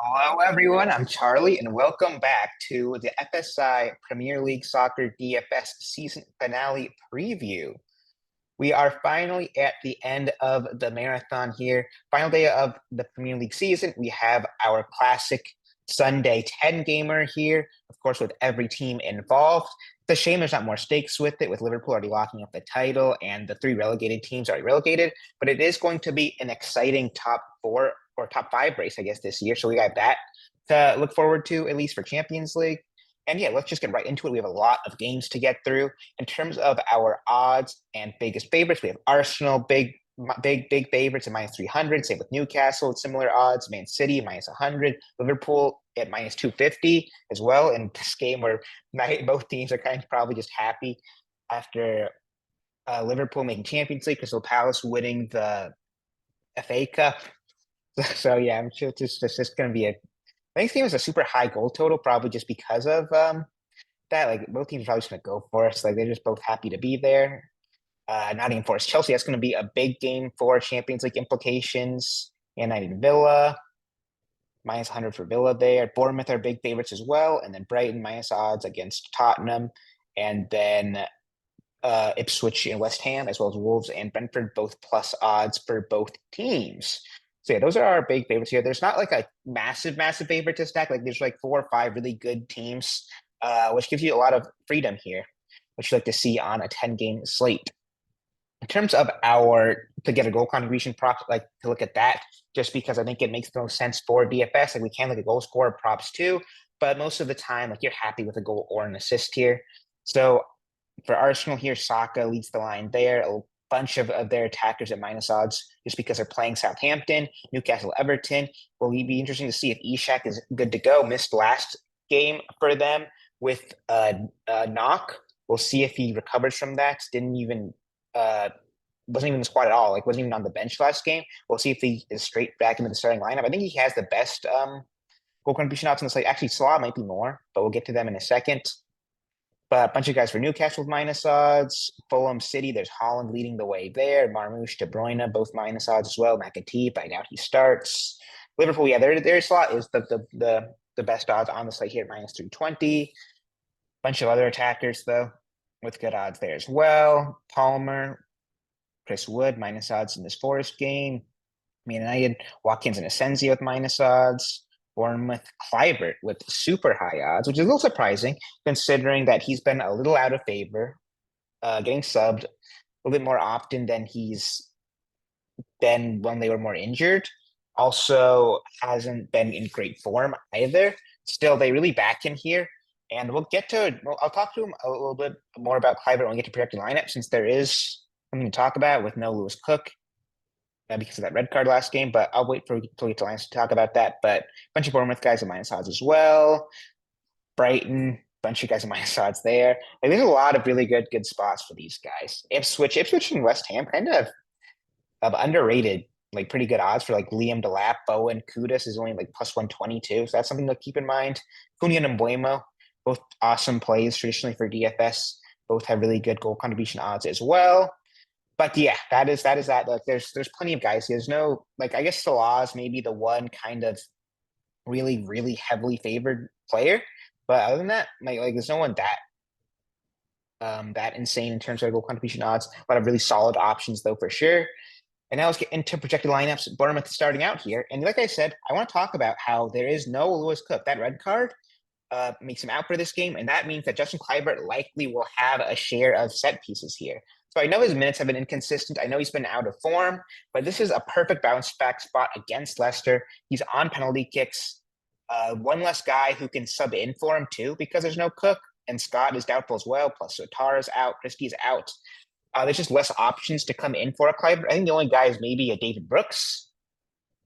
Hello, everyone. I'm Charlie, and welcome back to the FSI Premier League Soccer DFS season finale preview. We are finally at the end of the marathon here. Final day of the Premier League season. We have our classic Sunday 10 gamer here, of course, with every team involved. It's a shame there's not more stakes with it, with Liverpool already locking up the title and the three relegated teams already relegated. But it is going to be an exciting top four or top five race, I guess, this year. So we got that to look forward to, at least for Champions League. And yeah, let's just get right into it. We have a lot of games to get through. In terms of our odds and biggest favorites, we have Arsenal, big favorites at minus 300. Same with Newcastle at similar odds. Man City minus 100. Liverpool at minus 250 as well. In this game where both teams are kind of probably just happy after Liverpool making Champions League, Crystal Palace winning the FA Cup. So yeah, I'm sure it's just going to be a. I think this game is a super high goal total, probably just because of that. Like both teams are probably just going to go for it. So, like they're just both happy to be there. Nottingham Forest Chelsea. That's going to be a big game for Champions League implications. United Villa minus 100 for Villa there. Bournemouth are big favorites as well, and then Brighton minus odds against Tottenham, and then Ipswich and West Ham, as well as Wolves and Brentford, both plus odds for both teams. So yeah, those are our big favorites here. There's not like a massive favorite to stack. Like there's like 4 or 5 really good teams, which gives you a lot of freedom here, which you like to see on a 10-game slate. In terms of our to get a goal contribution prop, like to look at that, just because I think it makes the most sense for DFS. Like we can look at goal scorer props too, but most of the time, like you're happy with a goal or an assist here. So for Arsenal here, Saka leads the line there. A bunch of their attackers at minus odds just because they're playing Southampton, Newcastle, Everton. Will be interesting to see if Ishak is good to go. Missed last game for them with a knock. We'll see if he recovers from that. Didn't even wasn't even in the squad at all. Like wasn't even on the bench last game. We'll see if he is straight back into the starting lineup. I think he has the best goal contribution odds on the slate. Actually, Salah might be more, but we'll get to them in a second. But a bunch of guys for Newcastle with minus odds. Fulham City, there's Holland leading the way there. Marmoush, De Bruyne, both minus odds as well. McAtee, I doubt he starts. Liverpool, yeah, their slot is the best odds on the slate here at minus 320. Bunch of other attackers, though, with good odds there as well. Palmer, Chris Wood, minus odds in this Forest game. Man United, Watkins and Asensio with minus odds. Bournemouth, Kluivert with super high odds, which is a little surprising considering that he's been a little out of favor, getting subbed a little bit more often than he's been when they were more injured. Also, hasn't been in great form either. Still, they really back him here. And we'll get to, I'll talk to him a little bit more about Kluivert when we get to projected lineup, since there is something to talk about with no Lewis Cook because of that red card last game. But I'll wait for until we get to lines to talk about that. But a bunch of Bournemouth guys at minus odds as well. Brighton, bunch of guys at minus odds there. Like, there's a lot of really good spots for these guys. Ipswich and West Ham kind of underrated, like pretty good odds for like Liam Delap, Bowen, Kudus is only like plus 122. So that's something to keep in mind. Cunha and Mbuemo, both awesome plays traditionally for DFS. Both have really good goal contribution odds as well. But yeah, that is that. Like there's plenty of guys. There's no like I guess Salah's maybe the one kind of really heavily favored player. But other than that, like there's no one that insane in terms of goal contribution odds. A lot of really solid options though for sure. And now let's get into projected lineups. Bournemouth starting out here. And like I said, I want to talk about how there is no Lewis Cook. That red card makes him out for this game. And that means that Justin Kluivert likely will have a share of set pieces here. So I know his minutes have been inconsistent. I know he's been out of form, but this is a perfect bounce back spot against Leicester. He's on penalty kicks. One less guy who can sub in for him too, because there's no Cook. And Scott is doubtful as well. Plus Sotara's out. Christie's out. There's just less options to come in for a Kluivert. I think the only guy is maybe a David Brooks,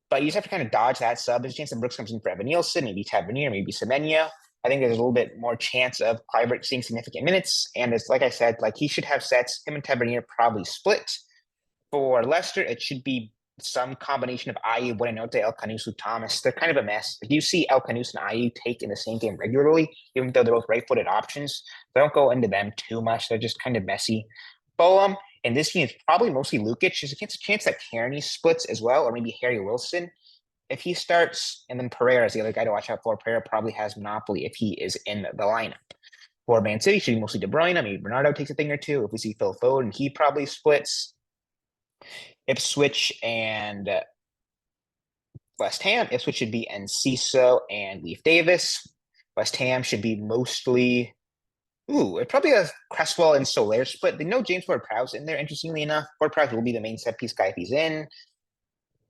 but you just have to kind of dodge that sub. There's a chance that Brooks comes in for Evan Nielsen, maybe Tavernier, maybe Semenyo. I think there's a little bit more chance of Kluivert seeing significant minutes. And it's like I said, like he should have sets. Him and Tavernier probably split. For Leicester, it should be some combination of Ayew, Buenanote, El Canusu, Thomas. They're kind of a mess. Like, you see El Canusu and Ayew take in the same game regularly, even though they're both right-footed options. So don't go into them too much. They're just kind of messy. Fulham, and this game is probably mostly Lukic. There's a chance that Kearney splits as well, or maybe Harry Wilson. if he starts, and then Pereira is the other guy to watch out for. Pereira probably has monopoly if he is in the lineup. For Man City, should be mostly De Bruyne. Maybe Bernardo takes a thing or two. If we see Phil Foden, he probably splits. Ipswich and West Ham. Ipswich should be Enciso and Leif Davis. West Ham should be mostly. Ooh, it probably has Cresswell and Soler split. They know James Ward-Prowse in there, interestingly enough. Ward-Prowse will be the main set piece guy if he's in.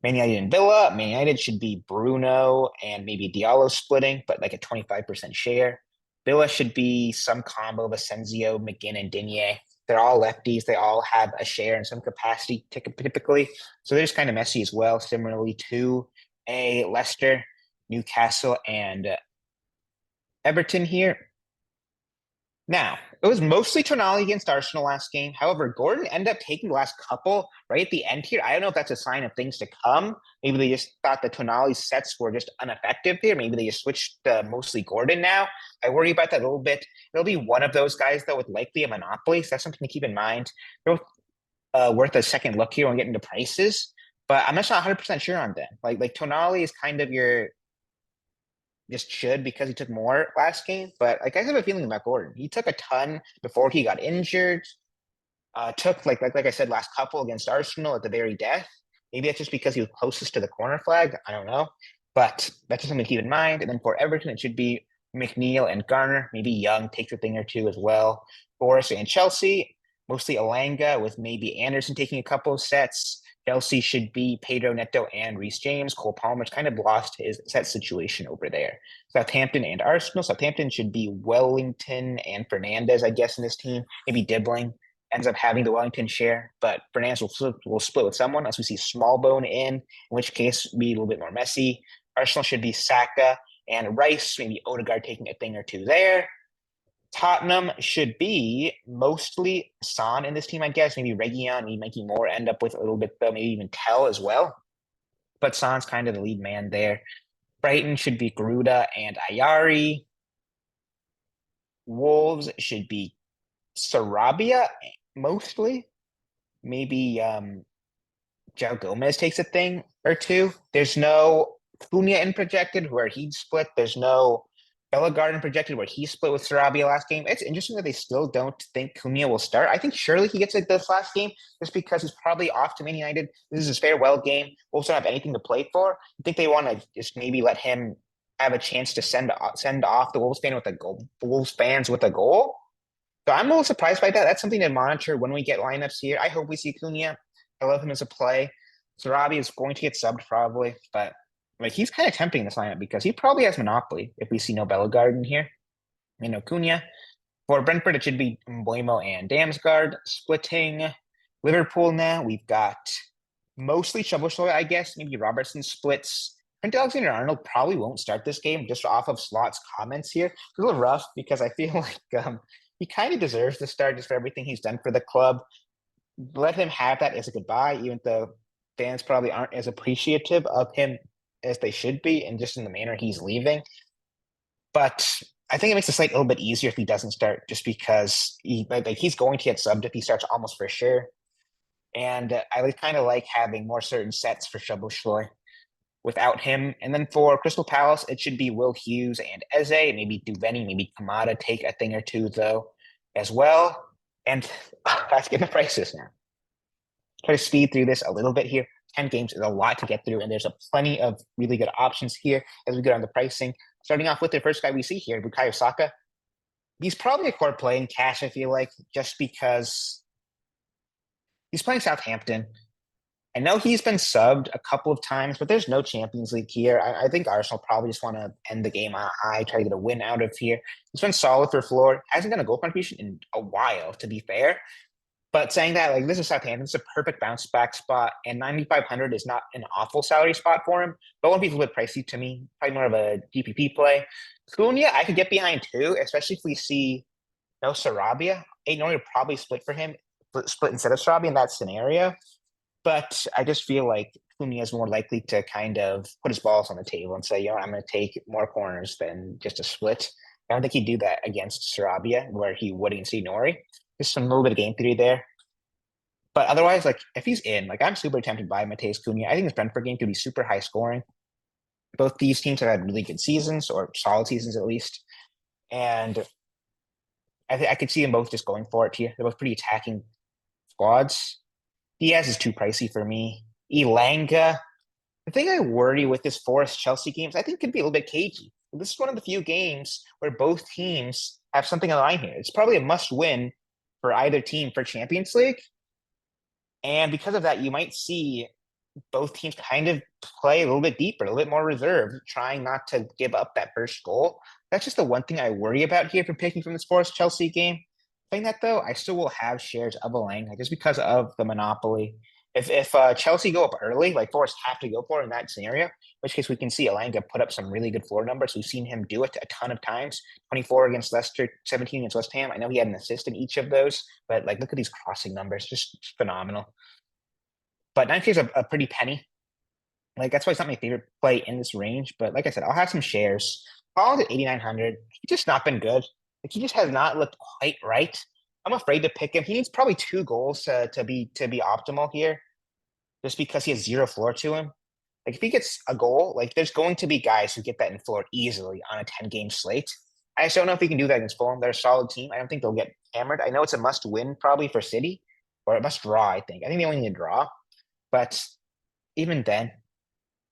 Man United and Villa. Man United should be Bruno and maybe Diallo splitting, but like a 25% share. Villa should be some combo of Asensio, McGinn, and Digne. They're all lefties. They all have a share in some capacity typically. So they're just kind of messy as well, similarly to a Leicester, Newcastle, and Everton here. Now, it was mostly Tonali against Arsenal last game. However, Gordon ended up taking the last couple right at the end here. I don't know if that's a sign of things to come. Maybe they just thought that Tonali's sets were just ineffective here. Maybe they just switched to mostly Gordon now. I worry about that a little bit. It'll be one of those guys, though, with likely a monopoly. So that's something to keep in mind. They're worth a second look here when we get into prices. But I'm just not 100% sure on them. Like Tonali is kind of your just should because he took more last game. But like I have a feeling about Gordon. He took a ton before he got injured. Took like I said last couple against Arsenal at the very death. Maybe that's just because he was closest to the corner flag. I don't know. But that's just something to keep in mind. And then for Everton, it should be McNeil and Garner. Maybe Young takes a thing or two as well. Forest and Chelsea, mostly Alanga with maybe Anderson taking a couple of sets. Chelsea should be Pedro Neto and Reece James. Cole Palmer's kind of lost his set situation over there. Southampton and Arsenal. Southampton should be Wellington and Fernandez, I guess, in this team. Maybe Dibbling ends up having the Wellington share, but Fernandez will split with someone as we see Smallbone in which case be a little bit more messy. Arsenal should be Saka and Rice, maybe Odegaard taking a thing or two there. Tottenham should be mostly Son in this team, I guess. Maybe Reguilon, maybe Mikey Moore end up with a little bit, though, maybe even Tell as well. But Son's kind of the lead man there. Brighton should be Garuda and Ayari. Wolves should be Sarabia mostly. Maybe Joe Gomez takes a thing or two. There's no Cunha in projected where he'd split. There's no Bellegarde projected where he split with Sarabia last game. It's interesting that they still don't think Cunha will start. I think surely he gets it this last game just because he's probably off to Man United. This is his farewell game. Wolves don't have anything to play for. I think they want to just maybe let him have a chance to send off the Wolves fans with a goal. So I'm a little surprised by that. That's something to monitor when we get lineups here. I hope we see Cunha. I love him as a play. Sarabia is going to get subbed probably, but like he's kind of tempting this lineup because he probably has monopoly if we see no Bellegarde in here. No Cunha. For Brentford, it should be Mbuemo and Damsgaard splitting. Liverpool now, we've got mostly Szoboszlai, I guess. Maybe Robertson splits. Trent Alexander-Arnold probably won't start this game just off of Slot's comments here. It's a little rough because I feel like he kind of deserves to start just for everything he's done for the club. Let him have that as a goodbye, even though fans probably aren't as appreciative of him as they should be, and just in the manner he's leaving. But I think it makes the slate a little bit easier if he doesn't start, just because he's going to get subbed if he starts almost for sure. And I kind of like having more certain sets for Szoboszlai without him. And then for Crystal Palace, it should be Will Hughes and Eze, maybe Duveni, maybe Kamada take a thing or two though as well. And let's get the prices now. Try to speed through this a little bit here. 10 games is a lot to get through, and there's a plenty of really good options here as we go on the pricing. Starting off with the first guy we see here, Bukayo Saka. He's probably a core play in cash, I feel like, just because he's playing Southampton. I know he's been subbed a couple of times, but there's no Champions League here. I think Arsenal probably just want to end the game on a high, try to get a win out of here. He's been solid for floor. Hasn't done a goal contribution in a while, to be fair. But saying that, like, this is Southampton, it's a perfect bounce back spot, and 9,500 is not an awful salary spot for him, but won't be a little bit pricey to me. Probably more of a GPP play. Cunha, I could get behind too, especially if we see no Sarabia. Aït-Nouri would probably split for him, split instead of Sarabia in that scenario. But I just feel like Cunha is more likely to kind of put his balls on the table and say, I'm going to take more corners than just a split. I don't think he'd do that against Sarabia, where he would against Aït-Nouri. Just some little bit of game theory there. But otherwise, like if he's in, like I'm super tempted by Mateus Cunha. I think this Brentford game could be super high scoring. Both these teams have had really good seasons, or solid seasons at least. And I could see them both just going for it here. They're both pretty attacking squads. Diaz is too pricey for me. Elanga, the thing I worry with this Forest Chelsea games, I think could be a little bit cagey. This is one of the few games where both teams have something on the line here. It's probably a must win for either team for Champions League. And because of that, you might see both teams kind of play a little bit deeper, a little bit more reserved, trying not to give up that first goal. That's just the one thing I worry about here for picking from this Forest Chelsea game. Saying that though, I still will have shares of Elanga just because of the monopoly. If Chelsea go up early, like Forest have to go for it in that scenario, in which case we can see Elanga put up some really good floor numbers. We've seen him do it a ton of times. 24 against Leicester, 17 against West Ham. I know he had an assist in each of those, but like look at these crossing numbers, just phenomenal. But 9K is a pretty penny. Like that's why it's not my favorite play in this range. But like I said, I'll have some shares. Holland at 8,900. He's just not been good. Like he just has not looked quite right. I'm afraid to pick him. He needs probably 2 goals to be optimal here, just because he has zero floor to him. Like if he gets a goal, like there's going to be guys who get that in floor easily on a 10-game slate. I just don't know if he can do that against Fulham. They're a solid team. I don't think they'll get hammered. I know it's a must win probably for City, or a must draw, I think. I think they only need a draw. But even then,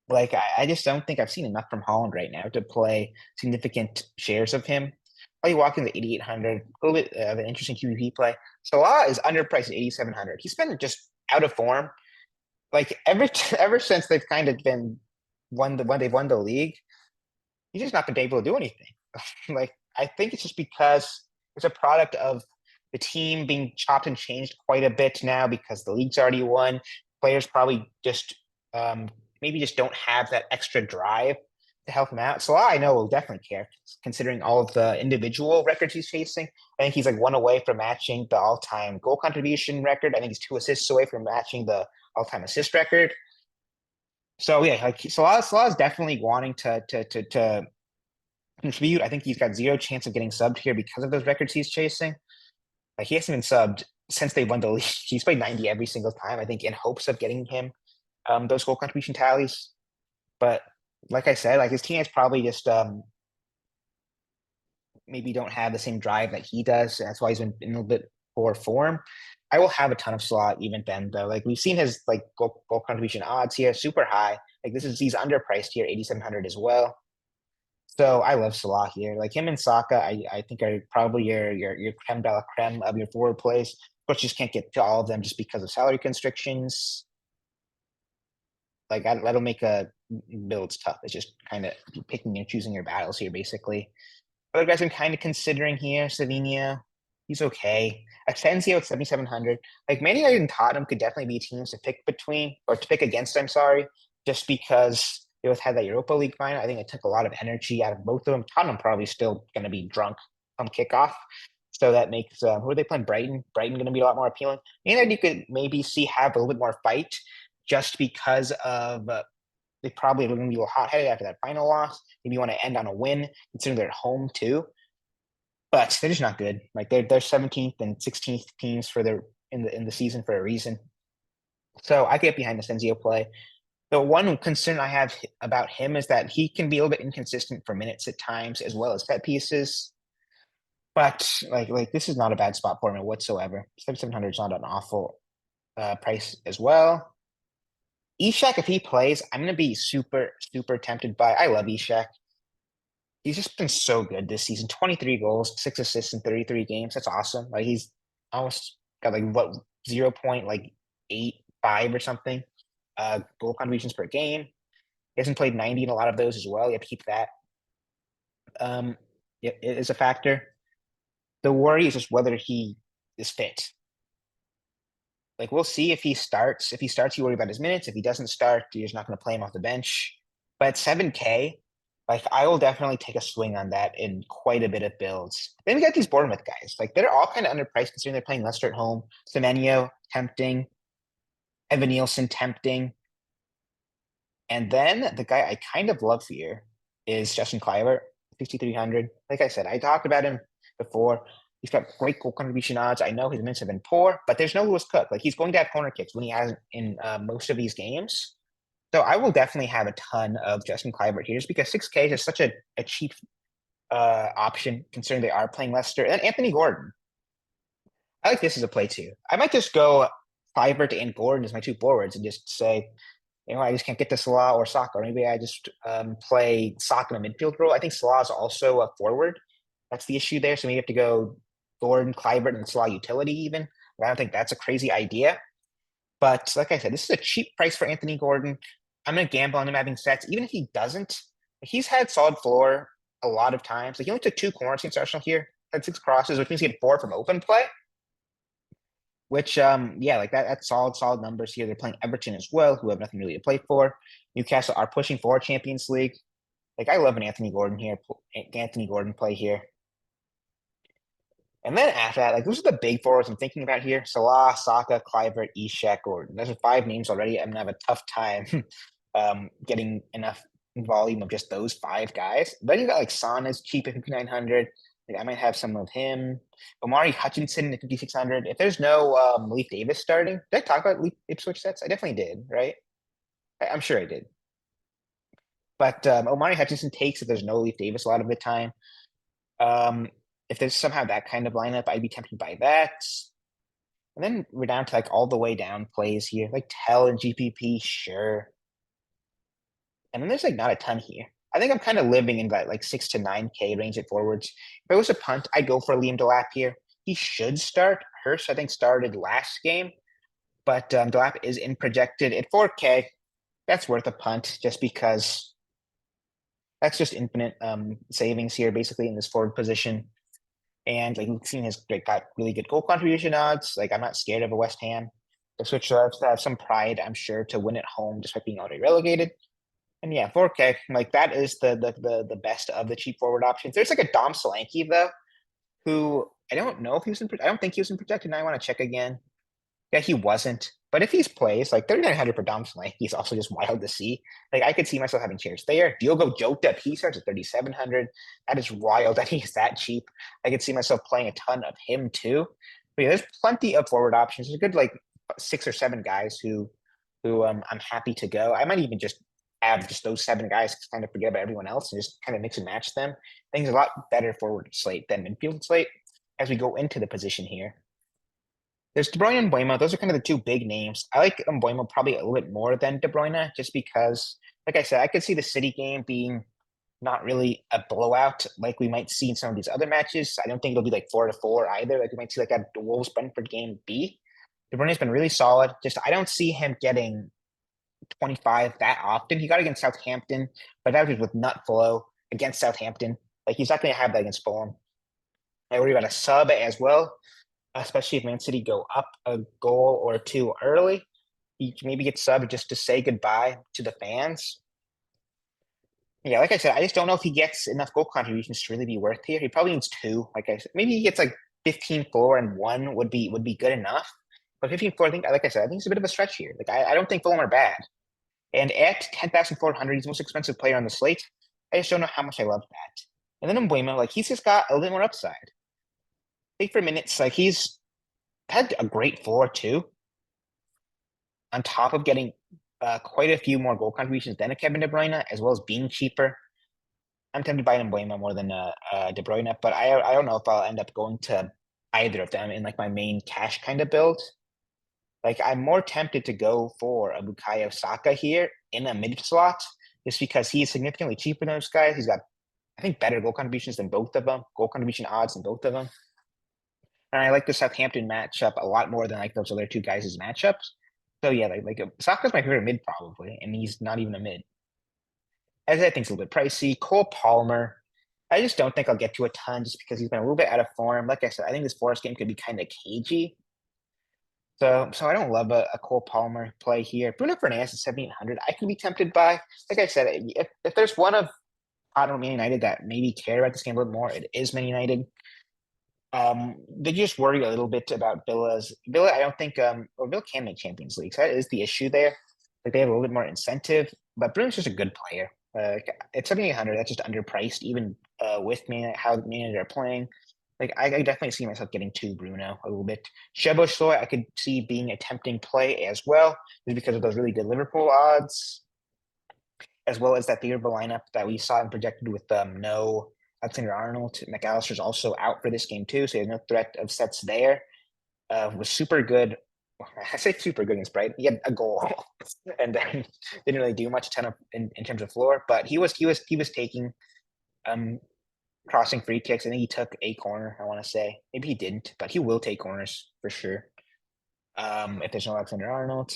like I just don't think I've seen enough from Holland right now to play significant shares of him. Probably walking the 8,800, a little bit of an interesting QVP play. Salah is underpriced at 8,700. He's been just out of form. Like ever since they've kind of been when they've won the league, he's just not been able to do anything. Like I think it's just because it's a product of the team being chopped and changed quite a bit now because the league's already won. Players probably just maybe just don't have that extra drive to help him out. Salah, I know, will definitely care considering all of the individual records he's chasing. I think he's like 1 away from matching the all-time goal contribution record. I think he's 2 assists away from matching the all-time assist record. So yeah, like Salah's definitely wanting to contribute. I think he's got zero chance of getting subbed here because of those records he's chasing. Like he hasn't been subbed since they won the league. He's played 90 every single time, I think, in hopes of getting him those goal contribution tallies. But like I said, like his team is probably just maybe don't have the same drive that he does. That's why he's been in a little bit poor form. I will have a ton of slot even then though. Like we've seen his like goal contribution odds here super high. Like he's underpriced here, 8,700 as well. So I love Salah here. Like him and Saka, I think are probably your creme de la creme of your forward plays. Of course, you just can't get to all of them just because of salary constrictions. Like that'll make a builds tough. It's just kind of picking and choosing your battles here, basically. Other guys I'm kind of considering here, Savinho, he's okay. Asensio at 7,700. Like Man United and Tottenham could definitely be teams to pick between or to pick against. I'm sorry, just because they both had that Europa League final. I think it took a lot of energy out of both of them. Tottenham probably still going to be drunk on kickoff. So that makes who are they playing? Brighton. Brighton going to be a lot more appealing. And you could maybe see have a little bit more fight just because of they probably are going to be a little hot-headed after that final loss. Maybe you want to end on a win, considering they're at home too. But they're just not good. Like they're 17th and 16th teams for their in the season for a reason. So I get behind the Senzio play. The one concern I have about him is that he can be a little bit inconsistent for minutes at times, as well as set pieces. But like this is not a bad spot for him whatsoever. 7,700 is not an awful price as well. Ishak, if he plays, I'm going to be super, super tempted by. I love Ishak. He's just been so good this season. 23 goals, 6 assists in 33 games. That's awesome. Like he's almost got like what 0.85 or something goal contributions per game. He hasn't played 90 in a lot of those as well. You have to keep that. It is a factor. The worry is just whether he is fit. Like we'll see if he starts. If he starts, you worry about his minutes. If he doesn't start, you're just not going to play him off the bench. But at 7K, like I will definitely take a swing on that in quite a bit of builds. Then we got these Bournemouth guys. Like they're all kind of underpriced considering they're playing Leicester at home. Semenyo tempting, Evan Nielsen tempting, and then the guy I kind of love here is Justin Kluivert, 6,300. Like I said, I talked about him before. He's got great goal contribution odds. I know his minutes have been poor, but there's no Lewis Cook. Like he's going to have corner kicks when he hasn't in most of these games. So I will definitely have a ton of Justin Kluivert here just because 6K is such a cheap option considering they are playing Leicester. And Anthony Gordon. I like this as a play too. I might just go Kluivert and Gordon as my two forwards and just say, I just can't get to Salah or Saka. Or maybe I just play Saka in a midfield role. I think Salah is also a forward. That's the issue there. So maybe you have to go Gordon, Kluivert, and Salah utility even. But I don't think that's a crazy idea. But like I said, this is a cheap price for Anthony Gordon. I'm going to gamble on him having sets. Even if he doesn't, he's had solid floor a lot of times. Like he only took 2 corners against Arsenal here, had 6 crosses, which means he had 4 from open play. Which yeah, like that's solid numbers here. They're playing Everton as well, who have nothing really to play for. Newcastle are pushing for Champions League. Like I love an Anthony Gordon here, Anthony Gordon play here. And then after that, like those are the big forwards I'm thinking about here. Salah, Saka, Kluivert, Ishak, Gordon. Those are 5 names already. I'm gonna have a tough time getting enough volume of just those 5 guys. Then you got like Son is cheap at 5,900. Like I might have some of him. Omari Hutchinson at 5,600. If there's no Leif Davis starting, did I talk about Leif Ipswich sets? I definitely did, right? I'm sure I did. But Omari Hutchinson takes if there's no Leif Davis a lot of the time. If there's somehow that kind of lineup, I'd be tempted by that. And then we're down to like all the way down plays here, like Tell and GPP, sure. And then there's like not a ton here. I think I'm kind of living in that like 6 to 9K range at forwards. If it was a punt, I'd go for Liam Delap here. He should start. Hurst, I think, started last game, but Delap is in projected at 4K. That's worth a punt just because that's just infinite savings here, basically, in this forward position. And like we've seen his got really good goal contribution odds. Like I'm not scared of a West Ham. The Switch loves to have some pride, I'm sure, to win at home despite being already relegated. And yeah, 4K, like that is the best of the cheap forward options. There's like a Dom Solanke though, who I don't know if he was in. I don't think he was in protected. And I want to check again. Yeah, he wasn't. But if he's plays, like 3,900 for Dom Solanke is also just wild to see. Like I could see myself having shares there. Diogo Jota, he starts at 3,700. That is wild that he's that cheap. I could see myself playing a ton of him too. But yeah, there's plenty of forward options. There's a good like 6 or 7 guys who I'm happy to go. I might even just have just those 7 guys, kind of forget about everyone else and just kind of mix and match them. I think it's a lot better forward slate than midfield slate as we go into the position here. There's De Bruyne and Mbeumo. Those are kind of the 2 big names. I like Mbeumo probably a little bit more than De Bruyne just because, like I said, I could see the City game being not really a blowout like we might see in some of these other matches. I don't think it'll be like 4-4 either. Like we might see like a Wolves Brentford game B. De Bruyne's been really solid. Just I don't see him getting 25 that often. He got against Southampton, but that was with nut flow against Southampton. Like he's not going to have that against Fulham. I worry about a sub as well, especially if Man City go up a goal or 2 early. He maybe gets subbed just to say goodbye to the fans. Yeah, like I said, I just don't know if he gets enough goal contributions to really be worth here. He probably needs 2. Like I said, maybe he gets like 15-4 and 1 would be good enough. But 15-4, I think, like I said, I think it's a bit of a stretch here. Like I don't think Fulham are bad. And at 10,400, he's the most expensive player on the slate. I just don't know how much I love that. And then Mbeumo, like he's just got a little bit more upside. I think for minutes, like he's had a great floor too. On top of getting quite a few more goal contributions than a Kevin De Bruyne, as well as being cheaper. I'm tempted by Mbeumo more than De Bruyne, but I don't know if I'll end up going to either of them in like my main cash kind of build. Like I'm more tempted to go for a Bukayo Saka here in a mid slot, just because he is significantly cheaper than those guys. He's got, I think, better goal contributions than both of them, goal contribution odds than both of them. And I like the Southampton matchup a lot more than like those other 2 guys' matchups. So yeah, like Saka's my favorite mid probably, and he's not even a mid. As I think it's a little bit pricey. Cole Palmer, I just don't think I'll get to a ton just because he's been a little bit out of form. Like I said, I think this Forest game could be kind of cagey. So I don't love a Cole Palmer play here. Bruno Fernandes at 7,800, I can be tempted by. Like I said, if there's one of Tottenham Man United that maybe care about this game a little more, it is Man United. They just worry a little bit about Villa. I don't think or Villa can make Champions League. So that is the issue there. Like they have a little bit more incentive, but Bruno's just a good player. At 7,800, that's just underpriced, even with me how Man United are playing. Like I definitely see myself getting to Bruno a little bit. Szoboszlai, I could see being a tempting play as well, just because of those really good Liverpool odds. as well as that favorable lineup that we saw and projected with no Alexander-Arnold. McAllister's also out for this game too, so there's no threat of sets there. Was super good. I say super good against Brighton. He had a goal and then didn't really do much ton of in terms of floor, but he was taking crossing free kicks. I think he took a corner, I want to say. Maybe he didn't, but he will take corners for sure. If there's no Alexander Arnold.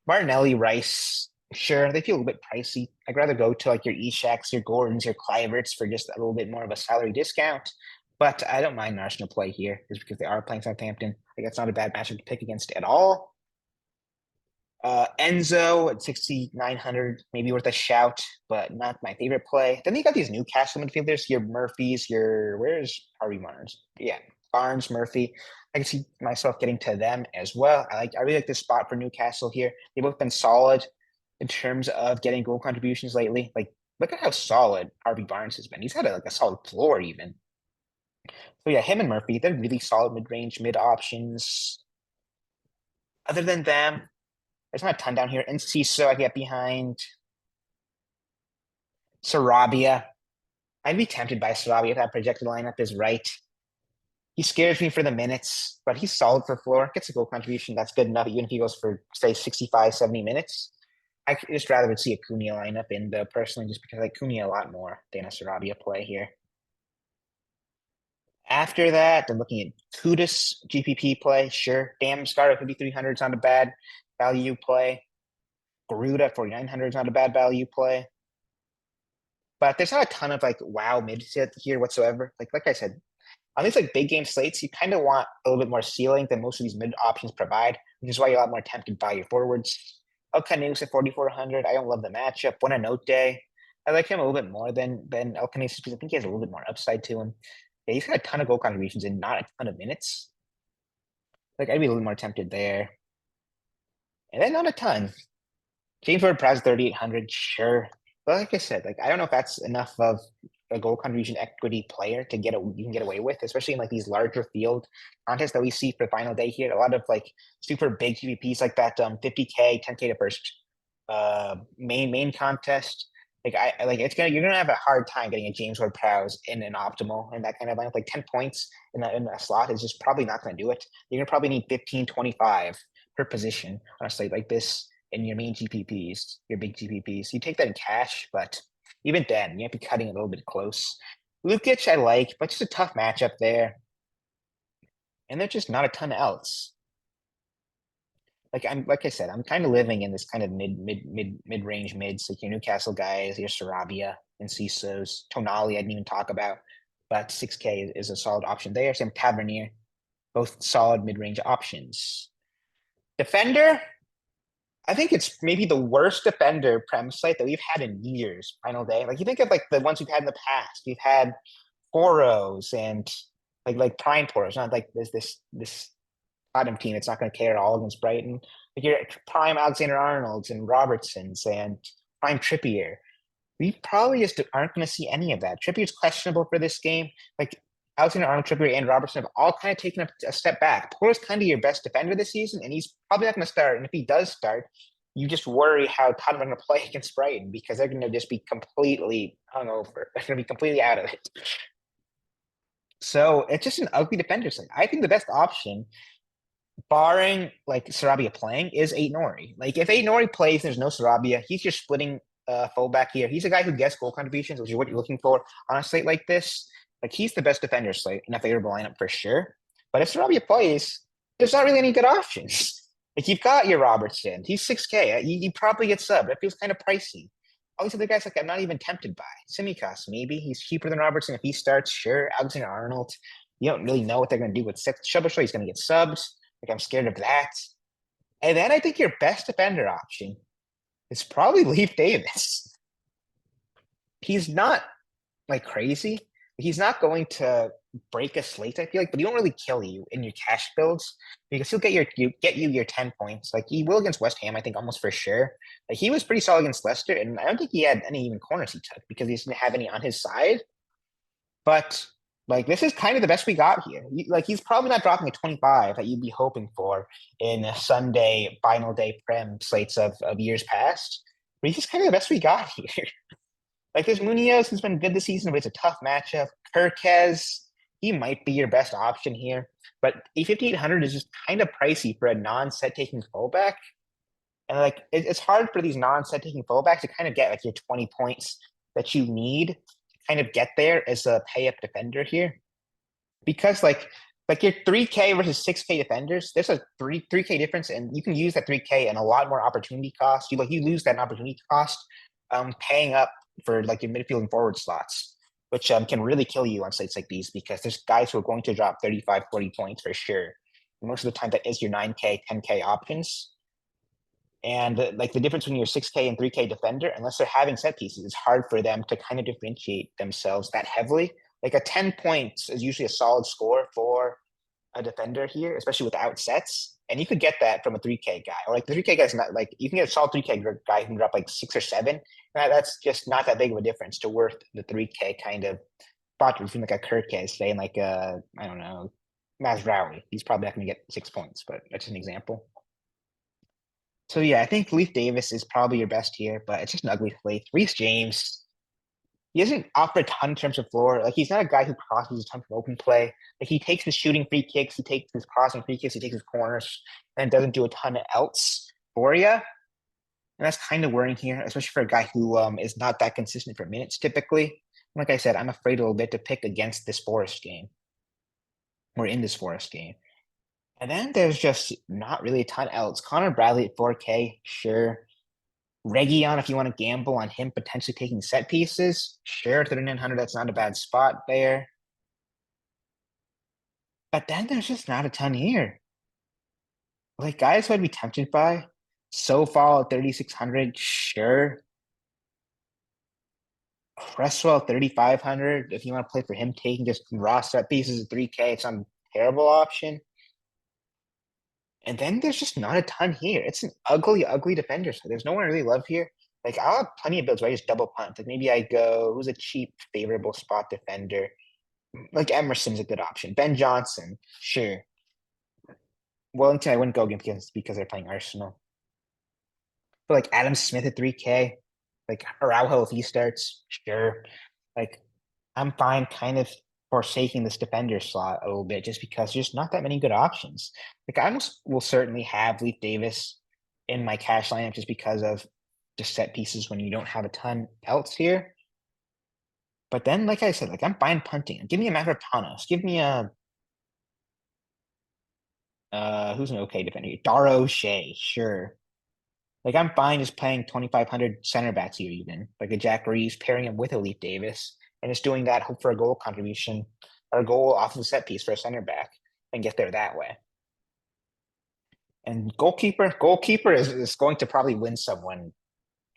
Martinelli, Rice, sure, they feel a little bit pricey. I'd rather go to like your Ishaks, your Gordons, your Cliverts for just a little bit more of a salary discount. But I don't mind Arsenal play here just because they are playing Southampton. Like that's not a bad matchup to pick against at all. Enzo at 6,900, maybe worth a shout, but not my favorite play. Then you got these Newcastle midfielders, your Murphys, where's Harvey Barnes? Yeah, Barnes, Murphy. I can see myself getting to them as well. I really like this spot for Newcastle here. They've both been solid in terms of getting goal contributions lately. Like, look at how solid Harvey Barnes has been. He's had a solid floor even. So yeah, him and Murphy, they're really solid mid-range, mid options. Other than them, there's not a ton down here. And Ciso, I get behind. Sarabia. I'd be tempted by Sarabia if that projected lineup is right. He scares me for the minutes, but he's solid for floor. Gets a goal contribution. That's good enough, even if he goes for, say, 65, 70 minutes. I just rather would see a Cunha lineup in the personally, just because I like Cunha a lot more than a Sarabia play here. After that, I'm looking at Kudus GPP play. Sure. Damsgaard at 5,300 is not a bad value play. Garuda 4,900 is not a bad value play. But there's not a ton of like wow mid here whatsoever. Like I said, on these like big game slates, you kind of want a little bit more ceiling than most of these mid options provide, which is why you're a lot more tempted by your forwards. El Canis at 4,400. I don't love the matchup. Buonanotte. I like him a little bit more than El Canis because I think he has a little bit more upside to him. Yeah, he's got a ton of goal contributions and not a ton of minutes. Like I'd be a little more tempted there. And then not a ton. James Ward-Prowse 3,800, sure. But like I said, like I don't know if that's enough of a goal contribution equity player to you can get away with, especially in like these larger field contests that we see for the final day here. A lot of like super big GPPs like that 50K, 10K to first main contest. Like I like you're gonna have a hard time getting a James Ward-Prowse in an optimal and that kind of lineup. Like 10 points in a slot is just probably not gonna do it. You're gonna probably need 15, 25 per position on a slate like this in your main GPPs, your big GPPs. You take that in cash, but even then, you might be cutting a little bit close. Lukic, I like, but just a tough matchup there. And there's just not a ton else. Like I said, I'm kind of living in this kind of mid range mids, like your Newcastle guys, your Sarabia and Cisos, Tonali, I didn't even talk about, but 6K is a solid option there. Same Tavernier, both solid mid range options. Defender, I think it's maybe the worst defender prem slate that we've had in years. Final day, like you think of like the ones we've had in the past. We've had Poros and like prime Poros, not like this bottom team. It's not going to care at all against Brighton. Like your prime Alexander Arnold's and Robertsons and prime Trippier. We probably just aren't going to see any of that. Trippier's questionable for this game. Like Alexander Arnold, Trippier, and Robertson have all kind of taken a step back. Poor's kind of your best defender this season, and he's probably not going to start. And if he does start, you just worry how Tottenham are going to play against Brighton because they're going to just be completely hungover. They're going to be completely out of it. So it's just an ugly defender slate. I think the best option, barring like Sarabia playing, is Aït-Nouri. Like if Aït-Nouri plays, there's no Sarabia. He's just splitting fullback here. He's a guy who gets goal contributions, which is what you're looking for on a slate like this. Like he's the best defender slate in a favorable lineup for sure. But if Sarabia plays, there's not really any good options. Like you've got your Robertson, he's 6K. You probably get subbed. It feels kind of pricey. All these other guys, like I'm not even tempted by. Simicast, maybe he's cheaper than Robertson if he starts. Sure, Alexander Arnold. You don't really know what they're going to do with Szoboszlai. He's going to get subs. Like I'm scared of that. And then I think your best defender option is probably Leif Davis. He's not like crazy. He's not going to break a slate, I feel like, but he won't really kill you in your cash builds because he'll get you your 10 points. Like he will against West Ham, I think almost for sure. Like he was pretty solid against Leicester, and I don't think he had any even corners he took because he didn't have any on his side. But like this is kind of the best we got here. Like he's probably not dropping a 25 that you'd be hoping for in a Sunday final day prem slates of years past. but he's just kind of the best we got here. Like this Munoz has been good this season, but it's a tough matchup. Kirkez, he might be your best option here, but a 5,800 is just kind of pricey for a non-set taking fullback. And like it's hard for these non-set taking fullbacks to kind of get like your 20 points that you need to kind of get there as a pay up defender here. Because like your 3K versus 6K defenders, there's a 3K difference, and you can use that 3K and a lot more opportunity cost. You lose that opportunity cost paying up for like your midfield and forward slots, which can really kill you on sites like these because there's guys who are going to drop 35, 40 points for sure. Most of the time that is your 9K, 10K options. And like the difference between your 6K and 3K defender, unless they're having set pieces, it's hard for them to kind of differentiate themselves that heavily. Like a 10 points is usually a solid score for a defender here, especially without sets. And you could get that from a 3K guy. Or like the 3K guy's not like you can get a solid 3K guy who can drop like 6 or 7. That's just not that big of a difference to worth the 3K kind of spot between like a Kirkez, say, and like I don't know, Mazraoui. He's probably not gonna get 6 points, but that's an example. So yeah, I think Leaf Davis is probably your best here, but it's just an ugly slate. Reece James, he doesn't offer a ton in terms of floor. Like he's not a guy who crosses a ton from open play. Like he takes his shooting free kicks, he takes his crossing free kicks, he takes his corners, and doesn't do a ton else for you. And that's kind of worrying here, especially for a guy who is not that consistent for minutes typically. Like I said, I'm afraid a little bit to pick against this Forest game. We're in this Forest game. And then there's just not really a ton else. Connor Bradley at 4K, sure. Region, if you want to gamble on him potentially taking set pieces, sure, 3,900, that's not a bad spot there. But then there's just not a ton here. Like guys who I'd be tempted by, SoFal at 3,600, sure. Cresswell 3,500, if you want to play for him taking just raw set pieces at 3K, it's not a terrible option. And then there's just not a ton here. It's an ugly, ugly defender. So there's no one I really love here. Like I'll have plenty of builds where I just double punt. Like maybe I go, who's a cheap, favorable spot defender? Like Emerson's a good option. Ben Johnson, sure. Wellington, I wouldn't go against because they're playing Arsenal. But like Adam Smith at 3K, like Araujo if he starts, sure. Like I'm fine kind of forsaking this defender slot a little bit just because there's not that many good options. Like I almost will certainly have Leaf Davis in my cash lineup just because of just set pieces when you don't have a ton else here. But then, like I said, like I'm fine punting. Give me a Mavropanos. Give me a who's an okay defender? Daro Shea, sure. Like I'm fine just playing 2,500 center backs here, even like a Jack Reeves, pairing him with a Leaf Davis, and just doing that, hope for a goal contribution or a goal off of the set piece for a center back and get there that way. And goalkeeper is going to probably win someone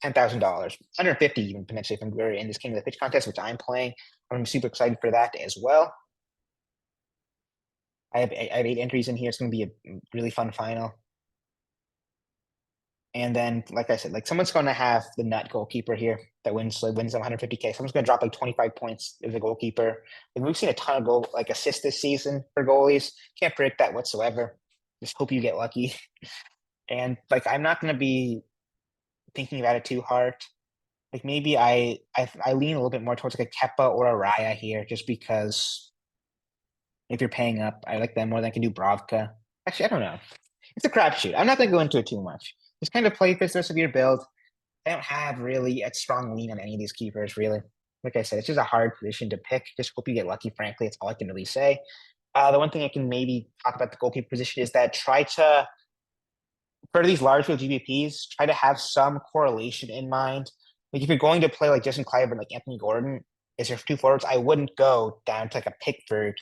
$10,000, 150 even potentially if we're in this King of the Pitch contest, which I'm playing. I'm super excited for that as well. I have 8 entries in here. It's going to be a really fun final. And then, like I said, like someone's going to have the nut goalkeeper here that wins them 150K. Someone's going to drop like 25 points as a goalkeeper. Like we've seen a ton of goal like assists this season for goalies. Can't predict that whatsoever. Just hope you get lucky. And like I'm not going to be thinking about it too hard. Like maybe I lean a little bit more towards like a Kepa or a Raya here, just because if you're paying up, I like them more than I can do Bravka. Actually, I don't know. It's a crapshoot. I'm not going to go into it too much. Just kind of play this rest of your build. I don't have really a strong lean on any of these keepers, really. Like I said, it's just a hard position to pick. Just hope you get lucky, frankly. That's all I can really say. The one thing I can maybe talk about the goalkeeper position is that try to, for these large field GPPs, try to have some correlation in mind. Like if you're going to play like Justin Kluivert and like Anthony Gordon as your two forwards, I wouldn't go down to like a Pickford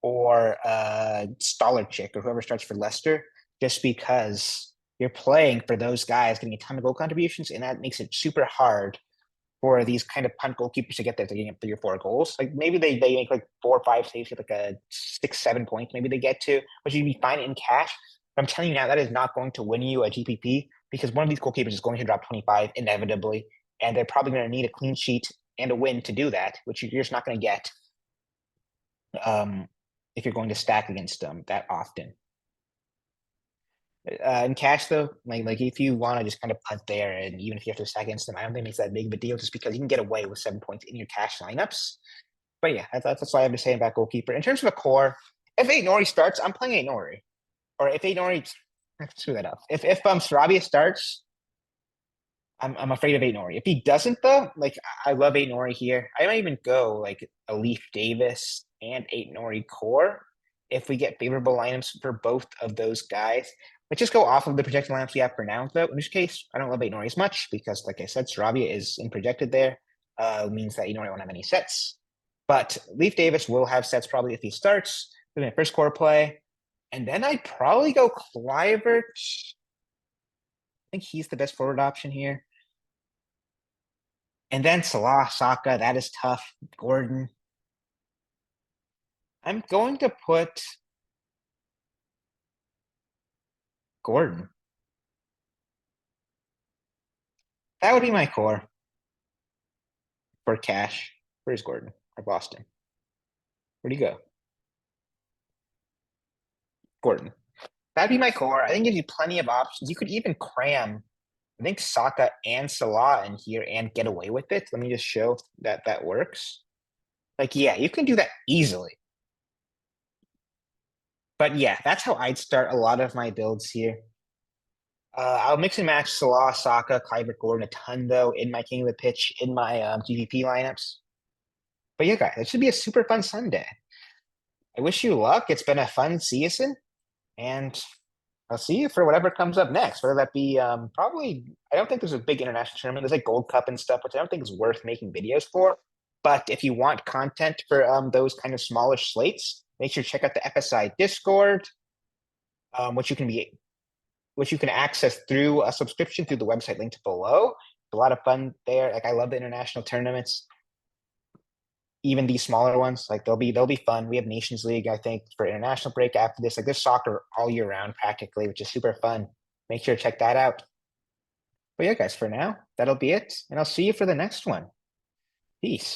or Stolarczyk or whoever starts for Leicester, just because you're playing for those guys getting a ton of goal contributions, and that makes it super hard for these kind of punt goalkeepers to get there to getting up 3 or 4 goals. Like maybe they make like 4 or 5 saves, get like a 6, 7 points, maybe they get to, which you'd be fine in cash. But I'm telling you now, that is not going to win you a GPP because one of these goalkeepers is going to drop 25 inevitably, and they're probably going to need a clean sheet and a win to do that, which you're just not going to get if you're going to stack against them that often. In cash though, like if you want to just kind of punt there, and even if you have to stack against them, I don't think it makes that big of a deal, just because you can get away with 7 points in your cash lineups. But yeah, that's why I have to say about goalkeeper. In terms of a core, if Eight Nori starts, I'm playing Eight Nori. Or if Eight Nori, screw that up. If Sarabia starts, I'm afraid of Eight Nori. If he doesn't though, like I love Eight Nori here. I might even go like a Leaf Davis and Eight Nori core if we get favorable lineups for both of those guys. Let's just go off of the projected lineups we have for now, though. In which case, I don't love Eight Nori as much because, like I said, Sarabia is in projected there. Means that Eight Nori won't have any sets. But Leaf Davis will have sets probably if he starts. My first core play. And then I'd probably go Clivert. I think he's the best forward option here. And then Salah, Saka, that is tough. Gordon. I'm going to put Gordon. That would be my core for cash. Where's Gordon? Or Boston? Where'd he go? Gordon. That'd be my core. I think it gives you plenty of options. You could even cram, I think, Saka and Salah in here and get away with it. Let me just show that that works. Like, yeah, you can do that easily. But yeah, that's how I'd start a lot of my builds here. I'll mix and match Salah, Saka, Kluivert, Gordon a ton though in my King of the Pitch, in my GVP lineups. But yeah, guys, it should be a super fun Sunday. I wish you luck. It's been a fun season, and I'll see you for whatever comes up next. Whether that be probably, I don't think there's a big international tournament. There's like Gold Cup and stuff, which I don't think is worth making videos for. But if you want content for those kind of smallish slates, make sure to check out the FSI Discord, which you can access through a subscription through the website linked below. It's a lot of fun there. Like I love the international tournaments. Even these smaller ones, like they'll be fun. We have Nations League, I think, for international break after this. Like there's soccer all year round practically, which is super fun. Make sure to check that out. But yeah, guys, for now, that'll be it. And I'll see you for the next one. Peace.